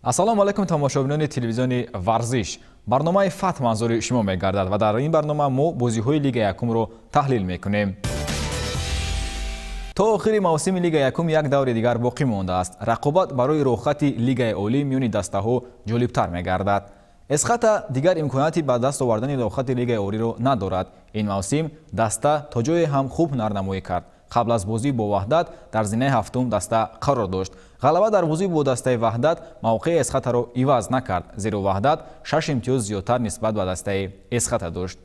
ассалому алайкум тамошобинони телевизиони варзиш. барномаи фат манзури шумо мегардад ва дар ин барнома мо бозиҳои Лига Якумро таҳлил мекунем. то охири мавсими Лига Якум як даври дигар боқӣ мондааст. рақобат барои рохати Лигаи олӣ миёни дастаҳо ҷолибтар мегардад. эсхата дигар имконияти ба даст овардани рохати Лигаи олиро надорад. ин мавсим даста то ҷое ҳам хуб нарнамоӣ кард. қабл аз бозӣ бо Ваҳдат дар зинаи ҳафтум даста қарор дошт. ғалаба дар бозӣ бо дастаи Ваҳдат мавқеи эсхатаро иваз накард, зеро Ваҳдат 6 имтиёз зиёдтар нисбат ба дастаи эсхата дошт.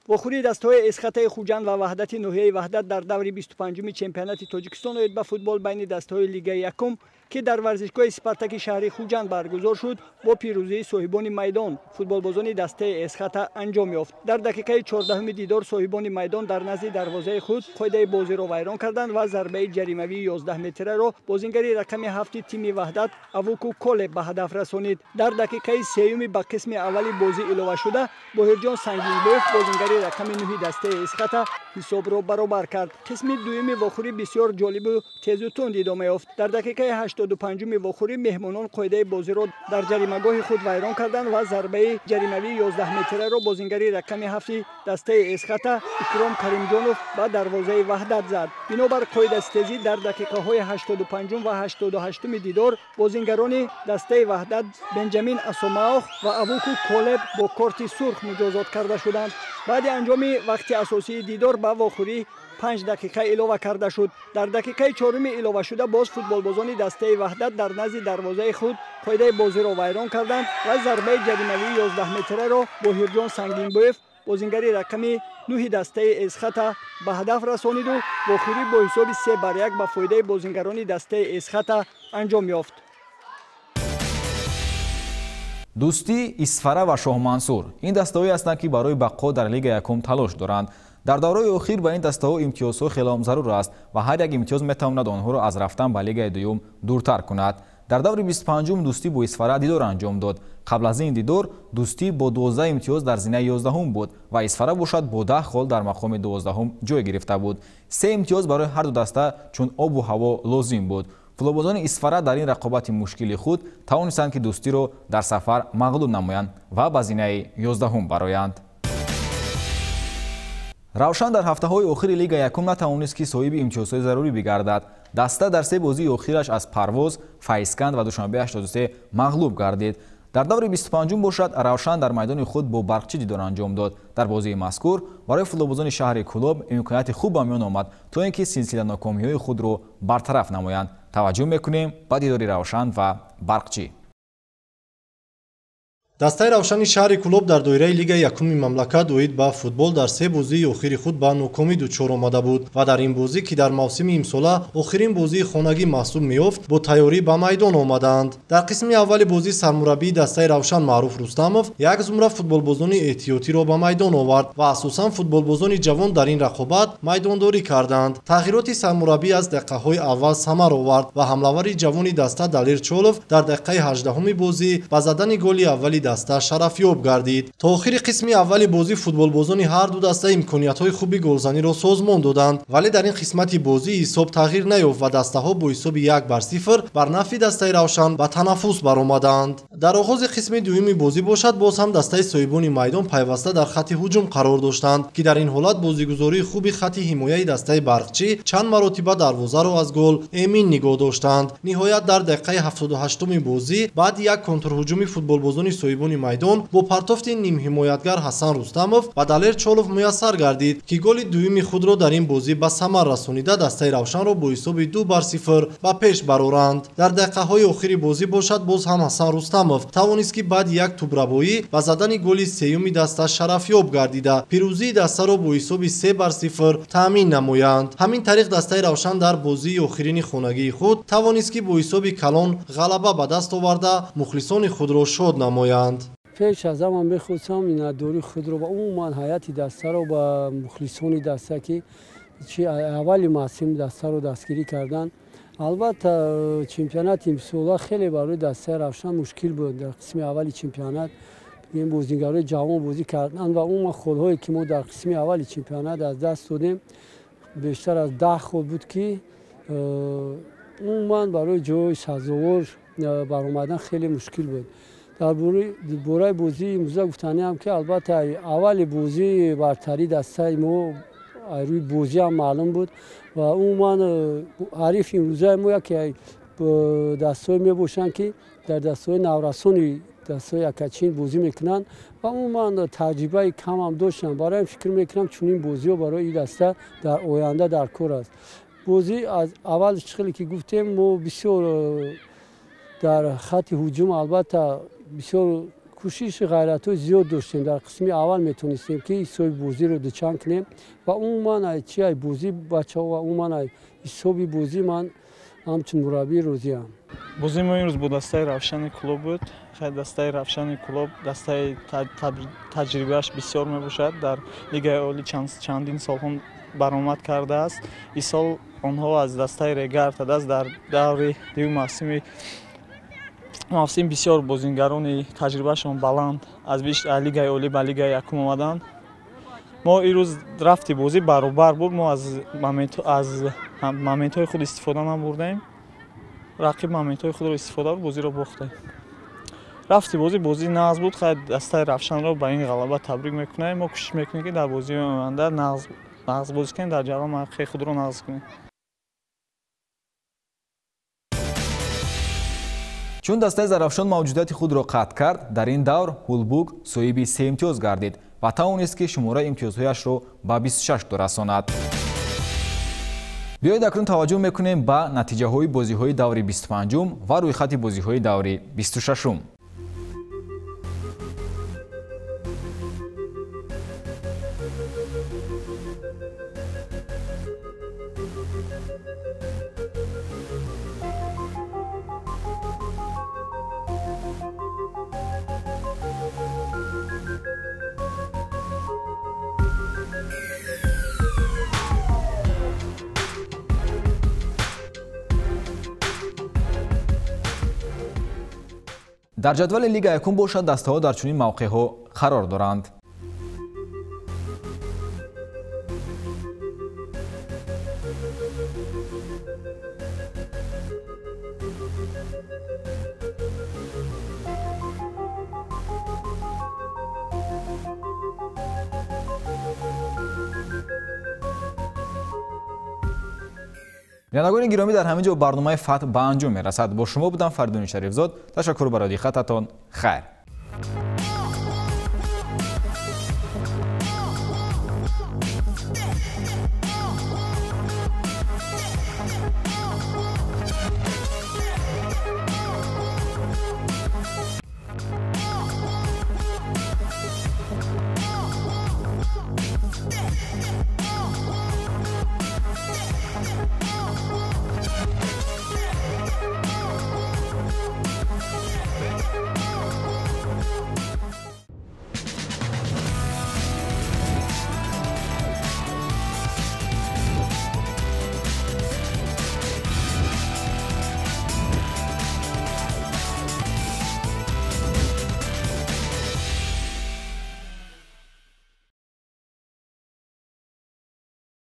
вохӯрии дастаҳои эсхатаи Хуҷанд ва Ваҳдати ноҳияи Ваҳдат дар даври 25-уми чемпионати Тоҷикистон оид ба футбол байни дастаҳои Лигаи Якум ки дар варзишгоҳи Спартаки шаҳри Хуҷанд баргузор шуд, бо пирӯзии соҳибони майдон футболбозони дастаи эсхата анҷом ёфт. дар дақиқаи 14-уми дидор соҳибони майдон дар назди дарвозаи худ қоидаи бозиро вайрон карданд ва зарбаи ҷаримавии 11 метраро бозингари рақами 7 тими Ваҳдат Авуку Колеб ба ҳадаф расонид. дар дақиқаи 3-юми ба қисми аввали бозӣ илова шуда, Боҳирҷон Сангинбоев бозингари рақами 9 дастаи эсхата ҳисобро баробар кард. қисми дуюми вохӯрӣ бисёр ҷолибу тезу тунд идома ёфт. дар дақиқаи 85-уми вохӯрӣ меҳмонон қоидаи бозиро дар ҷаримагоҳи худ вайрон карданд ва зарбаи ҷаримавии 11 метраро бозингари рақами 7 дастаи эсхата Икром Каримҷонов ба дарвозаи Ваҳдат зад. бинобар қоидаситезӣ дар дақиқаҳои 85 ва 88-уми дидор бозингарони дастаи Ваҳдат Бенҷамин Асомаох ва Авуку Колеб бо корти сурх муҷозот карда шуданд. баъди анҷоми вақти асосии дидор ба вохӯрӣ 5 дақиқа илова карда шуд. дар дақиқаи 4-уми иловашуда боз футболбозони дастаи Ваҳдат дар назди дарвозаи худ қоидаи бозиро вайрон карданд ва зарбаи ҷаримавии 11 метраро Боҳирҷон Сангинбоев бозингари рақами 9 дастаи эсхата ба ҳадаф расониду вохӯрӣ бо ҳисоби 3-1 ба фоидаи бозингарони дастаи эсхата анҷом ёфт. дӯстӣ, Исфара ва Шоҳмансур ин дастаҳое ҳастанд ки барои бақо дар Лига Якум талош доранд. дар давраи охир ба ин дастаҳо имтиёзҳо хелом зарур аст ва ҳар як имтиёз метавонад онҳоро аз рафтан ба Лигаи дуюм дуртар кунад. дар даври 25-ум Дӯстӣ бо Исфара дидор анҷом дод. қабл аз ин дидор Дӯстӣ бо 12 имтиёз дар зинаи 11-ум буд ва Исфара бошад бо 10 хол дар мақоми 12-ум ҷой гирифта буд. 3 имтиёз барои ҳарду даста чун обу ҳаво лозим буд. футболбозони Исфара дар ин рақобати мушкили худ тавонистанд ки Дӯстиро дар сафар мағлуб намоянд ва ба зинаи 11-ум бароянд. равшан дар ҳафтаҳои охири Лига Якум натавонист ки соҳиби имтиёзҳои зарурӣ бигардад. даста дар 3 бозии охираш аз Парвоз, Фаисканд ва Душанбе 83 мағлуб гардид. дар даври 25-ум бошад равшан дар майдони худ бо Барқчӣ дидор анҷом дод. дар бозии мазкур барои футболбозони шаҳри Кӯлоб имконияти хуб ба миён омад то ин ки силсила нокомиҳои худро бартараф намоянд. таваҷҷӯҳ мекунем ба дидори равшан ва Барқчӣ. дастаи равшани шаҳри Кӯлоб дар доираи Лигаи Якуми мамлакат оид ба футбол дар 3 бозии охири худ ба нокомӣ дучор омада буд ва дар ин бозӣ ки дар мавсими имсола охирин бозии хонагӣ маҳсуб меёфт, бо тайёрӣ ба майдон омаданд. дар қисми аввали бозӣ сармураббии дастаи равшан Маъруф Рустамов як зумра футболбозони эҳтиётиро ба майдон овард ва асосан футболбозони ҷавон дар ин рақобат майдондорӣ карданд. тағйироти сармураббӣ аз дақиқаҳои аввал самар овард ва ҳамлавари ҷавони даста Далер Чолов дар дақиқаи 18-уми бозӣ ба задани голи аввали даста шарафёб гардид. то охири қисми аввали бозӣ футболбозони ҳарду даста имкониятҳои хуби голзаниро созмон доданд, вале дар ин қисмати бозӣ ҳисоб тағйир наёфт ва дастаҳо бо ҳисоби 1-0 бар нафъи дастаи равшан ба танаффус баромаданд. дар оғози қисми дуюми бозӣ бошад боз ҳам дастаи соҳибони майдон пайваста дар хатти ҳуҷум қарор доштанд ки дар ин ҳолат бозигузории хуби хатти ҳимояи дастаи Барқчӣ чанд маротиба дарвозаро аз гол эмин нигоҳ доштанд. ниҳоят дар дақиқаи 78-уми бозӣ баъди як контрҳуҷуми футболбозони соҳибони майдон бо партофти нимҳимоятгар Ҳасан Рустамов ба Далер Чолов муяссар гардид ки голи дуюми худро дар ин бозӣ ба самар расонида дастаи равшанро бо ҳисоби 2-0 ба пеш бароранд. дар дақиқаҳои охири бозӣ бошад боз ҳам Ҳасан Рустамов тавонист ки баъди як тӯбравоӣ ба задани голи сеюми даста шарафёб гардида пирӯзии дастаро бо ҳисоби 3-0 таъмин намоянд. ҳамин тариқ дастаи равшан дар бозии охирини хонагии худ тавонист ки бо ҳисоби калон ғалаба ба даст оварда мухлисони худро шод намоянд. пеш аз ҳама мехостам минатдории худро ва умуман ҳайати дастаро ба мухлисони даста ки чи аввали мавсим дастаро дастгирӣ карданд. албатта чемпионати имсола хеле барои дастаи равшан мушкил буд. дар қисми аввали чемпионат ин бозигарои ҷавон бозӣ карданд ва умуман холҳое ки мо дар қисми аввали чемпионат аз даст додем бештар аз 10 хол буд ки умуман барои ҷои сазовор برآمدن خیلی مشکل بود. در باره بازی امروزه گفتنی هم که البته اول بازی برتری دسته ما روی بازی هم معلوم بود و عموما حریف امروزه ما که دستای می باشن که در دستای نورسانی دستای اکچین بازی میکنن و عموما تجربه کم هم داشتن. برای فکر میکنم چون این بازی ها برای این دسته در آینده در کار است. بازی از اول چخلی که گفتیم ما بسیار در خط هجوم البته بسیار کوشش غیرت زیاد داشتیم. در قسم اول میتونستیم که حساب بازی رو دوچند کنیم و عموما چی بازی بچه‌ها و عموما حساب بازی من همچون مربی روزی هم بازی ما امروز با دسته روشن کلوب بود. خیلی دسته روشن کلوب دسته تجربهش بسیار میباشد. در لیگ عالی چندین سال هم برآمد کرده است. این سال آنها از دسته ریگر تا دست در دور دیو موسم بسیار بازیگران تجربهشان بلند از لیگ عالی به لیگ یکم آمدند. ما این روز رفتی بازی برابر بود. ما از مومنت‌های خود استفاده نبردیم. رقیب مومنت‌های خود را استفاده کرد، بازی را باختیم. رفتی بازی نغز بود. خیلی دسته روشن را به این غلبه تبریک میکنیم. ما کوشش میکنیم که در بازی آینده نغز بازی کنیم، در جریان حقیقی خود را نغز کنیم. چون دسته زرافشان موجودیت خود را قطع کرد، در این دور هولبوگ صاحب 3 امتیاز گردید و توانست که شماره امتیازهایش را به 26 رساند. بیایید اکنون توجه میکنیم به نتیجه های بازی های دور 25 و روی خط بازی های دور 26. در جدول لیگ یکم باشد دسته ها در چنین موقع ها قرار دارند. بینندگان گرامی، در همینجا برنامه فتح به انجام میرسد. با شما بودم فریدون شریفزاد. تشکر برای دقتتان. خیر.